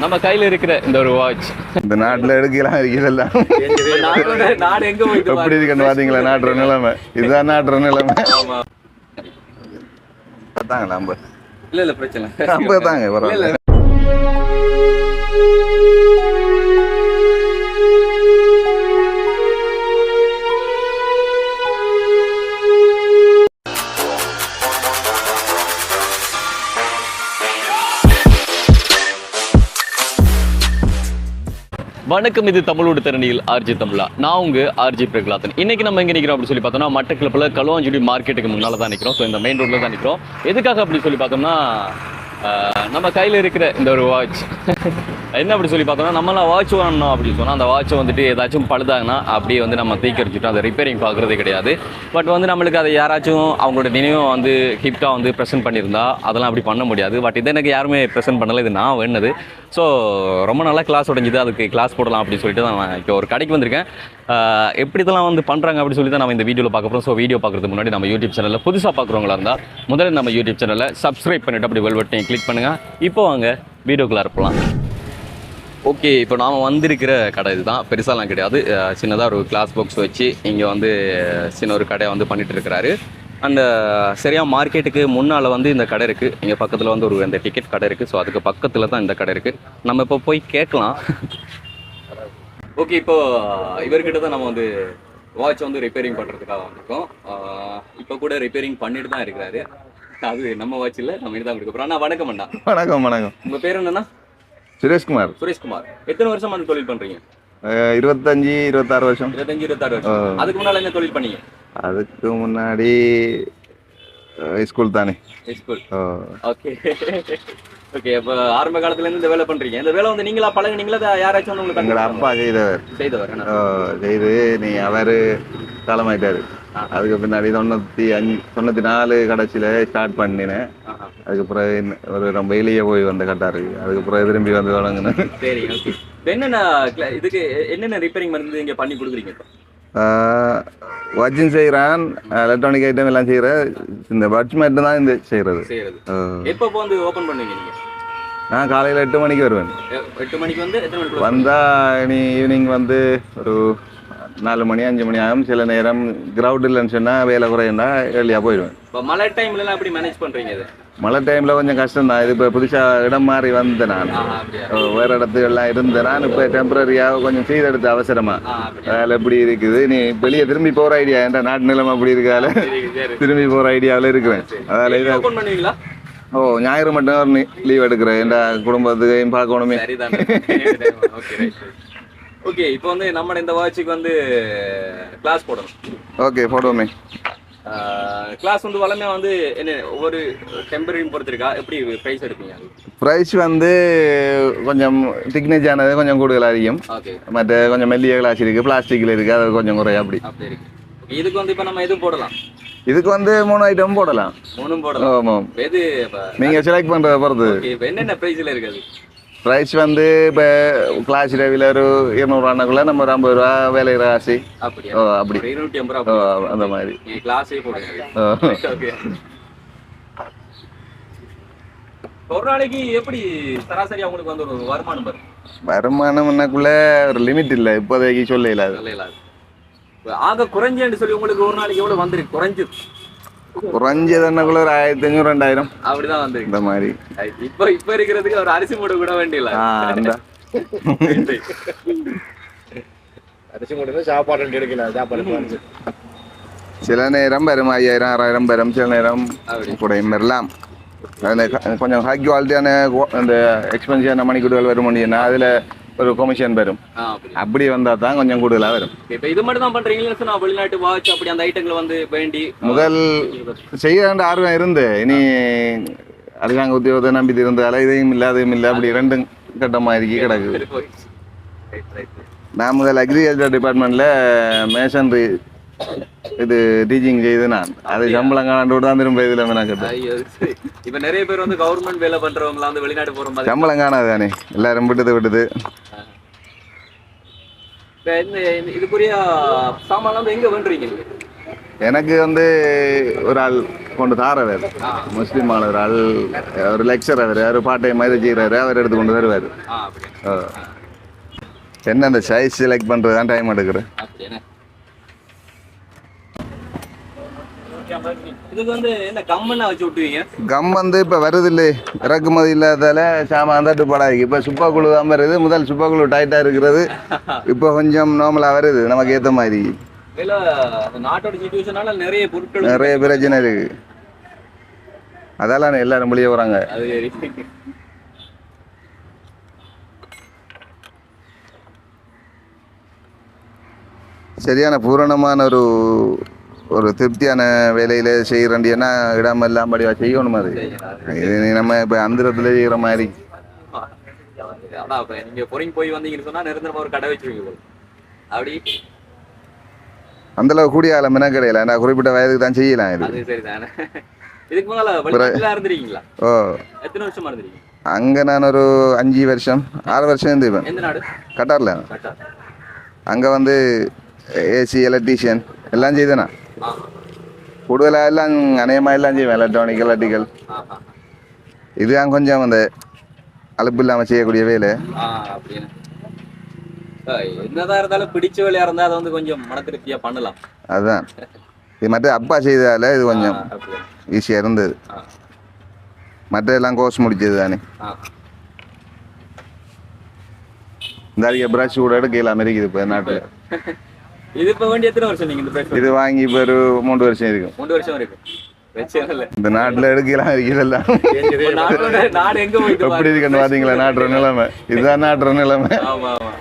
நம்ம கையில இருக்கிற இந்த ஒரு வாட்ச் இந்த நாட்டுல எடுக்கலாம் இருக்குதல்ல நாடு எங்க போயிட்டு எப்படி இருக்குன்னு பாத்தீங்களா நாட்டுற நிலைமை இதுதான் நாட்டுற நிலைமை தாங்களா இல்ல பிரச்சனை தாங்க பரவாயில்ல வணக்கம், இது தமிழோடு திறனியில் ஆர்ஜி தமிழா. நான் உங்க ஆர்ஜி பிரகலாதன். இன்னைக்கு நம்ம எங்க நிற்கிறோம் அப்படி சொல்லி பார்த்தோம்னா மட்டக்களப்புல களுவாஞ்சுடி மார்க்கெட்டுக்கு முன்னால தான் நிற்கிறோம். ஸோ இந்த மெயின் ரோட்ல தான் நிற்கிறோம். எதுக்காக அப்படி சொல்லி பார்த்தோம்னா நம்ம கையில் இருக்கிற இந்த ஒரு வாட்ச் என்ன அப்படி சொல்லி பார்த்தோம்னா நம்மளாம் வாட்ச் வாங்கணும் அப்படின்னு சொன்னால் அந்த வாட்சை வந்துட்டு ஏதாச்சும் பழுதாங்கன்னா அப்படியே வந்து நம்ம தூக்கி அடிச்சுட்டோம். அதை ரிப்பேரிங் பார்க்குறதே கிடையாது. பட் வந்து நம்மளுக்கு அதை யாராச்சும் அவங்களோட நினைவும் வந்து கிஃப்டாக வந்து ப்ரெசென்ட் பண்ணியிருந்தா அதெல்லாம் அப்படி பண்ண முடியாது. பட் இதை எனக்கு யாருமே ப்ரெசென்ட் பண்ணலை, இது நான் வேணுது. ஸோ ரொம்ப நல்லா கிளாஸ் உடஞ்சிது, அதுக்கு கிளாஸ் போடலாம் அப்படின்னு சொல்லிட்டு தான் நான் இப்போ ஒரு கடைக்கு வந்திருக்கேன். எப்படி இதெல்லாம் வந்து பண்ணுறாங்க அப்படி சொல்லி தான் நம்ம இந்த வீடியோவில் பார்க்க போகிறோம். ஸோ வீடியோ பார்க்குறதுக்கு முன்னாடி நம்ம யூடியூப் சேனலில் புதுசாக பார்க்குறவங்களா இருந்தால் முதல்ல நம்ம யூடியூப் சேனலை சப்ஸ்கிரைப் பண்ணிவிட்டு அப்படி பெல் பட்டனை கிளிக் பண்ணுங்கள். இப்போ வாங்க வீடியோக்குள்ளே இருப்பலாம். ஓகே, இப்போ நாம் வந்திருக்கிற கடை இதுதான். பெருசாலாம் கிடையாது, சின்னதாக ஒரு கிளாஸ் பாக்ஸ் வச்சு இங்கே வந்து சின்ன ஒரு கடையை வந்து பண்ணிகிட்டு இருக்கிறாரு. அந்த சரியாக மார்க்கெட்டுக்கு முன்னால் வந்து இந்த கடை இருக்குது. இங்கே பக்கத்தில் வந்து ஒரு அந்த டிக்கெட் கடை இருக்குது. ஸோ அதுக்கு பக்கத்தில் தான் இந்த கடை இருக்குது. நம்ம இப்போ போய் கேட்கலாம். ஓகே, இப்போது இவர்கிட்ட தான் நம்ம வந்து வாட்ச் வந்து ரிப்பேரிங் பண்ணுறதுக்காக வந்திருக்கோம். இப்போ கூட ரிப்பேரிங் பண்ணிட்டு தான் இருக்கிறாரு. அது நம்ம வாட்ச் இல்லை, நம்ம தான் கொடுக்க போகிறோம். அண்ணா வணக்கம். அண்ணா வணக்கம். வணக்கம். உங்கள் பேர் என்னண்ணா? சுரேஷ்குமார். சுரேஷ்குமார். எத்தனை வருஷம் அந்த தொழில் பண்ணுறீங்க? 25-26 வருஷம். 25-26 வருஷம். அதுக்கு முன்னால் என்ன தொழில் பண்ணீங்க? அதுக்கு முன்னாடி ஸ்கூல் தானே. ஸ்கூல். Okay okay. இப்போ ஆரம்ப காலத்துலேருந்து இந்த வேலை பண்ணுறீங்க. இந்த வேலை வந்து நீங்களா பழகுனீங்களா யாராச்சும் வந்து உங்களுக்கு? எங்களோட அப்பா செய்தவர் செய்து நீ அவர் காலமாயிட்டாரு. அதுக்கு பின்னாடி 94 கடைசியில் ஸ்டார்ட் பண்ணினேன். அதுக்கப்புறம் ஒரு ரொம்ப எளிய போய் வந்த கட்டாரு. அதுக்கப்புறம் திரும்பி வந்து தொடங்கினேன். சரி, ஓகே. என்னென்ன இதுக்கு என்னென்ன ரிப்பேரிங் வந்து இங்கே பண்ணி கொடுக்குறீங்க? வாட்சிங் செய்கிறேன், எலக்ட்ரானிக் ஐட்டம் எல்லாம் செய்கிறேன். இந்த வாட்ச் மட்டும் தான் இந்த செய்கிறது. எப்போ வந்து ஓப்பன் பண்ணுவீங்க நீங்கள்? நான் காலையில் 8 மணிக்கு வருவேன். 8 மணிக்கு வந்து எத்தனை மணிக்கு வந்தால் நீ ஈவினிங் வந்து ஒரு 4 மணி 5 மணி ஆகும். சில நேரம் கிரவுண்ட் இல்லைன்னு சொன்னால் வேலை குறையுண்டா ஏர்லியாக போயிடுவேன். இப்போ மழை டைம்லலாம் எப்படி மேனேஜ் பண்ணுறீங்க? இது மழை டைமில் கொஞ்சம் கஷ்டம் தான். இது இப்போ புதுசாக இடம் மாறி வந்தேன். நான் வேறு இடத்துலாம் இருந்தேன். நான் இப்போ டெம்பரரியாக கொஞ்சம் செய்தெடுத்த அவசரமாக அதில் எப்படி இருக்குது. நீ வெளியே திரும்பி போகிற ஐடியா என்ற நாட்டு நிலைமை அப்படி இருக்கால திரும்பி போகிற ஐடியாவில் இருக்கிறேன். அதால் இதை பண்ணுவீங்களா? ஓ, ஞாயிறு மட்டும் ஒரு லீவ் எடுக்கிறேன். என் குடும்பத்துக்கையும் பார்க்கணுமே. ஓகே, இப்போ வந்து நம்ம இந்த வாட்சுக்கு வந்து கிளாஸ் போடணும். ஓகே, போடுவோமே. கிளாஸ் வந்து வளமையாக வந்து என்ன ஒவ்வொரு டெம்பரரியும் பொறுத்திருக்கா? எப்படி ப்ரைஸ் எடுப்பீங்க? ப்ரைஸ் வந்து கொஞ்சம் திக்னேஜ் ஆனது கொஞ்சம் கூடுதலாக இருக்கும். ஓகே. மற்ற கொஞ்சம் மெல்லிய கிளாஸ் இருக்குது, பிளாஸ்டிக்கில் இருக்குது, அது கொஞ்சம் குறையும். அப்படி இருக்கு. இதுக்கு வந்து இப்போ நம்ம எதுவும் போடலாம்? இதுக்கு வந்து 3 ஐட்டம் போடலாம். 3 போடலாம். ஆமாம். எது நீங்கள் செலக்ட் பண்ணுறத பொறுத்து. இப்போ என்னென்ன ப்ரைஸில் இருக்குது? ப்ரைஸ் வந்து இப்போ கிளாஸ் ரவியில் ஒரு 200 நம்ம ஒரு 50 ரூபா வேலை ராசி. அப்படியா? ஓ, அப்படி 250 ரூபா அந்த மாதிரி கிளாஸே போடுங்க. ஓகே. ஒரு நாளைக்கு எப்படி சராசரி அவங்களுக்கு வந்து ஒரு வருமானம் வரும்? வருமானம்னாக்குள்ள ஒரு லிமிட் இல்லை, இப்போதைக்கு சொல்ல இல்லாது. ஆக குறைஞ்சேன்னு சொல்லி உங்களுக்கு ஒரு நாளைக்கு எவ்வளோ வந்துருக்கு? குறைஞ்சதுக்குள்ள ஒரு 1500-2000 அப்படிதான் வந்து இந்த மாதிரி. இப்ப இருக்கிறதுக்கு ஒரு அரிசி மூட்டை கூட வேண்டியல. அரிசி மூட்டை சாப்பாடு எடுக்கல. சில நேரம் வரும் 5000-6000 வரும், சில நேரம் கூடையும் வரலாம். கொஞ்சம் ஹை குவாலிட்டியான அந்த எக்ஸ்பென்சிவான மணிக்கூடுதல் வரும் முடியும்னா அதில் ஒரு கமிஷன் வரும். அப்படி வந்தா தான் கொஞ்சம் கூடுதலாக வரும். இப்போ இது மட்டும் தான் பண்றீங்களா? நான் வெளிநாட்டு வாட்ச் அப்படி அந்த ஐட்டங்களை வந்து வேண்டி முதல் செய்ய வேண்டிய ஆர்வம் இருந்து இனி அரசாங்க உத்தியோகத்தை நம்பி இருந்தால இதையும் இல்லை அதையும் இல்லை, அப்படி 2 கட்டமாக இருக்கி கிடக்குது. நான் முதல் அக்ரிகல்ச்சர் டிபார்ட்மெண்ட்ல மேசன்ரி இது டீச்சிங் செய்து நான் அது சம்பளம் காணாண்டு தான் திரும்ப இதில் கேட்டேன். இப்போ நிறைய பேர் வந்து கவர்மெண்ட் வேலை பண்றவங்களாம் வந்து வெளிநாட்டு போகிற சம்பளம் காணாது தானே, எல்லாரும் விட்டுது. இதுக்குரிய சாமான் வந்து எங்க பண்றீங்க? எனக்கு வந்து ஒரு ஆள் கொண்டு தாரவர் முஸ்லீமான ஒரு ஆள் ஒரு லெக்சரர் அவர் பார்ட் டைம் மாதிரி செய்கிறாரு அவர் எடுத்து கொண்டு வருவார். என்ன அந்த சைஸ் செலக்ட் பண்ணுறது தான் டைம் எடுக்கிறேன். இதுக்கு வந்து என்ன கம்மன்னா வச்சு விட்டுவீங்க? கம் வந்து இப்போ வருது இல்லை, இறக்குமதி இல்லாதால சாமான் தட்டு படாது. இப்போ சுப்பா குழு தான் வருது. முதல் சுப்பா குழு டைட்டாக இருக்கிறது, இப்போ கொஞ்சம் நார்மலாக வருது நமக்கு ஏற்ற மாதிரி. நாட்டோட சிச்சுவேஷனால நிறைய பொருட்கள் நிறைய பிரச்சனை இருக்கு, அதெல்லாம் எல்லாரும் வெளியே வராங்க. சரியான பூரணமான ஒரு திருப்தியான வேலையில செய்யறேன்னா இடம் எல்லாம் படிவா செய்யணும். அது இது நம்ம இப்ப அந்திரத்துல செய்யற மாதிரி. நீங்க பொறிங்க போய் வந்தீங்கன்னு சொன்னா நிரந்தரமா ஒரு கடை வச்சிருக்கீங்க அப்படி அந்த அளவு கூடிய ஆள மென கிடையாது. நான் குறிப்பிட்ட வயதுக்கு தான் செய்யலாம். இது சரிதானே. இதுக்கு முன்னால வெளிநாட்டுல இருந்திருக்கீங்களா? ஓ, எத்தனை வருஷமா இருந்திருக்கீங்க அங்க? நான் ஒரு 5 வருஷம் 6 வருஷம் இருந்துப்பேன். எந்த நாடு? கட்டார்ல. அங்க வந்து ஏசி எலக்ட்ரீஷியன் எல்லாம் செய்தேனா. கூடுதலாக எல்லாம் அநேகமாக எல்லாம் செய்வேன், எலக்ட்ரானிக் எலக்ட்ரிக்கல். இதுதான் கொஞ்சம் அந்த அலுப்பு இல்லாமல் செய்யக்கூடிய வேலை. என்னதான் இருந்தாலும் பிடிச்ச வேலையா இருந்தா அதை வந்து கொஞ்சம் மன திருப்தியா பண்ணலாம். அதுதான் இது. மற்ற அப்பா செய்ததால இது கொஞ்சம் ஈஸியாக இருந்தது. மற்ற எல்லாம் கோர்ஸ் முடிச்சது தானே. இந்த அறிக்கை ப்ரஷ் கூட எடுக்கலாம் இருக்குது இப்போ நாட்டில். இது இப்ப வேண்டிய எத்தனை வருஷம் நீங்க இந்த பிரச்சனை? இது வாங்கி இப்போ ஒரு 3 வருஷம் இருக்கும். 3 வருஷம் இருக்கும். இந்த நாட்டுல எடுக்கலாம் இருக்குதெல்லாம். நாடு எங்க போயிட்டு எப்படி இருக்குன்னு பாத்தீங்களா நாட்டுற நிலைமை? இதுதான் நாட்டுற நிலைமை. ஆமா ஆமா.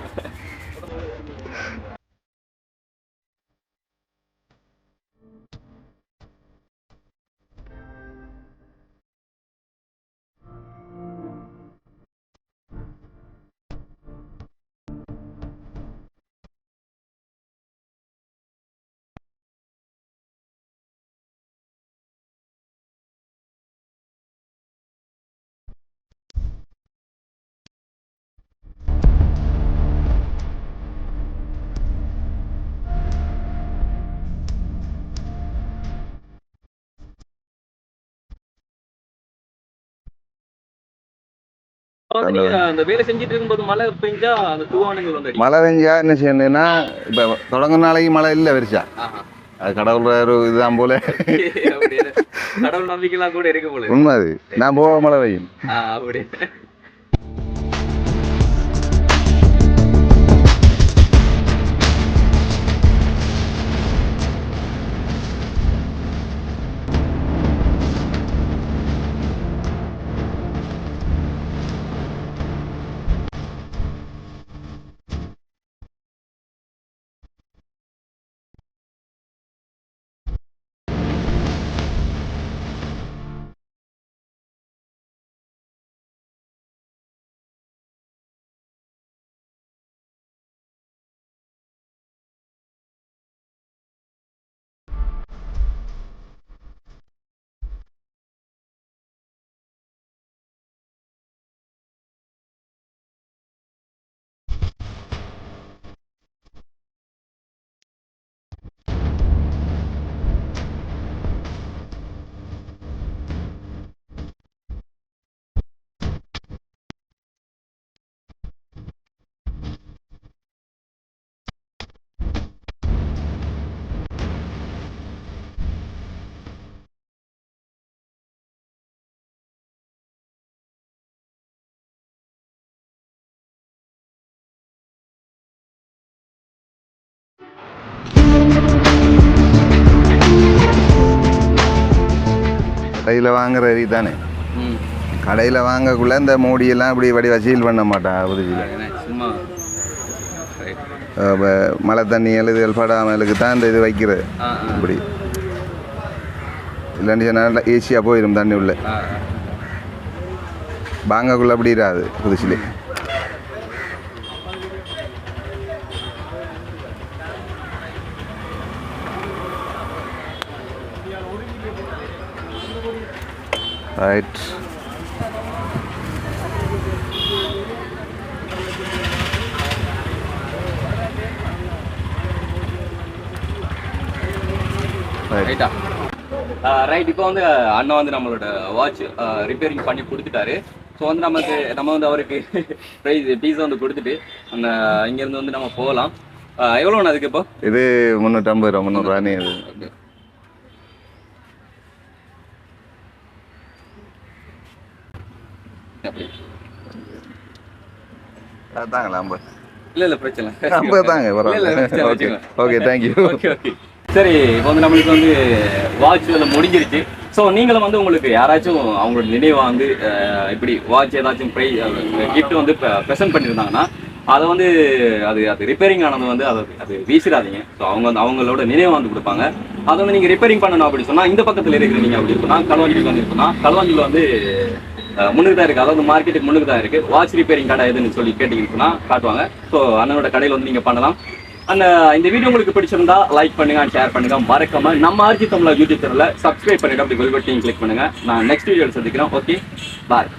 அந்த வேலை செஞ்சுட்டு இருக்கும்போது மழை பெஞ்சா அந்த தூவானுங்கள் வந்து மழை பெஞ்சா என்ன செய்யணும்னா, இப்ப தொடங்க நாளைக்கு மழை இல்லை வெறிச்சா அது கடவுள் ஒரு இதுதான் போல. கடவுள் நம்பிக்கைலாம் கூட இருக்க போல. உண்மை அது. நான் போக மழை பெய்யும் அப்படி. கடையில் வாங்குற ரீ தானே. கடையில் வாங்கக்குள்ள இந்த மூடியெல்லாம் இப்படி வடி வசீல் பண்ண மாட்டான். மழை தண்ணி எழுதுகள் படாமலுக்கு தான் இந்த இது வைக்கிறது. இப்படி இல்லைன்னு நல்லா ஈஸியாக போயிடும் தண்ணி உள்ள. வாங்கக்குள்ள அப்படி இராது புதுசிலே. ரைட். ரைட்டா ரைட். இப்போ வந்து அண்ணா வந்து நம்மளோட வாட்ச் ரிப்பேரிங் பண்ணி கொடுத்துட்டாரு. ஸோ வந்து நம்ம வந்து அவருக்கு பீஸா வந்து கொடுத்துட்டு அந்த இங்கேருந்து வந்து நம்ம போகலாம். எவ்வளோண்ணா அதுக்கு இப்போ? இது 350 ரூபா 300 ரூபா. நீ இது தாங்களா 50? இல்லை பிரச்சனை 50 தாங்க. Okay okay, thank you. Okay okay. சரி, இப்போ வந்து நம்மளுக்கு வந்து வாட்ச் வந்து முடிஞ்சிருச்சு. ஸோ நீங்களும் வந்து உங்களுக்கு யாராச்சும் அவங்களோட நினைவாக வந்து இப்படி வாட்ச் ஏதாச்சும் கிஃப்ட் வந்து ப்ரெசென்ட் பண்ணியிருந்தாங்கன்னா அதை வந்து அது ரிப்பேரிங் ஆனது வந்து அது வீசிடாதீங்க. ஸோ அவங்க வந்து அவங்களோட நினைவை வந்து கொடுப்பாங்க. அதை வந்து நீங்கள் ரிப்பேரிங் பண்ணணும் அப்படி சொன்னால் இந்த பக்கத்தில் இருக்கிற நீங்கள் அப்படி இருக்குன்னா களுவாஞ்சிக்கு வந்து இருக்குன்னா களுவாஞ்சியில் வந்து முன்னுக்கு தான் இருக்குது. அதாவது மார்க்கெட்டுக்கு முன்னுக்கு தான் இருக்குது. வாட்ச் ரிப்பேரிங் கடை எதுன்னு சொல்லி கேட்டிங்கன்னு சொன்னால் காட்டுவாங்க. ஸோ அண்ணனோட கடையில் வந்து நீங்கள் பண்ணலாம். அந்த இந்த வீடியோ உங்களுக்கு பிடிச்சிருந்தா லைக் பண்ணுங்க, ஷேர் பண்ணுங்க, மறக்காம நம்ம ஆர்ஜி தமிழா யூடியூப் சேனலை சப்ஸ்கிரைப் பண்ணிட்டு அப்படி பெல் பட்டனையும் கிளிக் பண்ணுங்க. நான் நெக்ஸ்ட் வீடியோவில் சந்திக்கிறேன். ஓகே, பாய்.